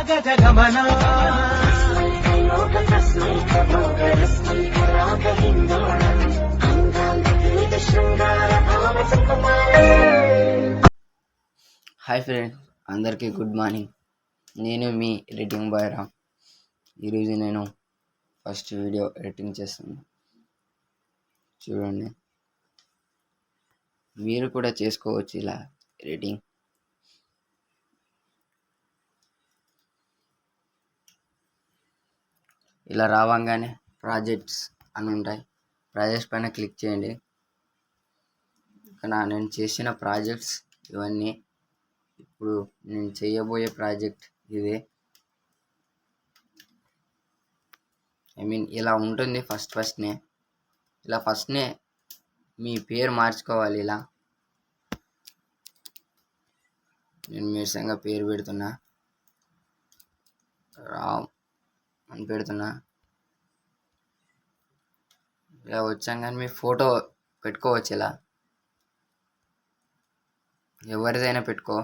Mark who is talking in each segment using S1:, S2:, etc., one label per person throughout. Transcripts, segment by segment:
S1: Hi friends, అందరికీ good morning. నేను మీ editing bye Ram. ఈరోజు నేను ఫస్ట్ వీడియో ఎడిటింగ్ చేస్తున్నాను. చూడండి, మీరు కూడా చేసుకోవచ్చు ఇలా ఎడిటింగ్. ఇలా రావంగానే ప్రాజెక్ట్స్ అని ఉంటాయి. ప్రాజెక్ట్స్ పైన క్లిక్ చేయండి. ఇక్కడ నేను చేసిన ప్రాజెక్ట్స్ ఇవన్నీ. ఇప్పుడు నేను చేయబోయే ప్రాజెక్ట్ ఇదే. ఇలా ఉంటుంది. ఫస్ట్నే మీ పేరు మార్చుకోవాలి. ఇలా నేను మీసంగా పేరు పెడుతున్నా, రామ్ అని పెడుతున్నా. ఇలా వచ్చాం కానీ మీ ఫోటో పెట్టుకోవచ్చు. ఇలా ఎవరిదైనా పెట్టుకో.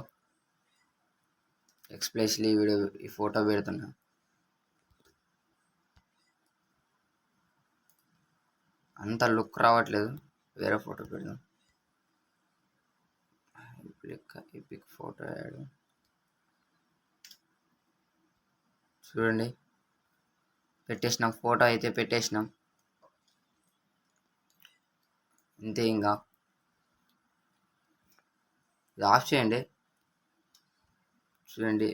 S1: ఎక్స్ప్రెస్లీ వీడియో ఈ ఫోటో పెడుతున్నా. అంత లుక్ రావట్లేదు, వేరే ఫోటో పెడదాం. Epic photo add. చూడండి, పెట్టేసినాం. ఫోటో అయితే పెట్టేసినాం. అంతే. ఇంకా ఇది ఆఫ్ చేయండి. చూడండి,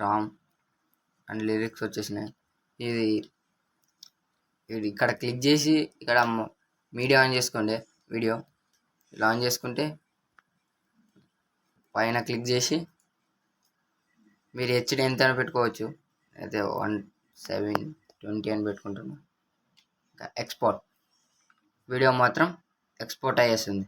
S1: రామ్ అండ్ లిరిక్స్ వచ్చేసినాయి. ఇది ఇక్కడ క్లిక్ చేసి ఇక్కడ మీడియా ఆన్ చేసుకోండి. వీడియో ఇలా ఆన్ చేసుకుంటే పైన క్లిక్ చేసి మీరు హెచ్డి ఎంత అని పెట్టుకోవచ్చు. అయితే 1720 అని పెట్టుకుంటున్నాను. ఎక్స్పోర్ట్ వీడియో మాత్రం ఎక్స్పోర్ట్ అయ్యేస్తుంది.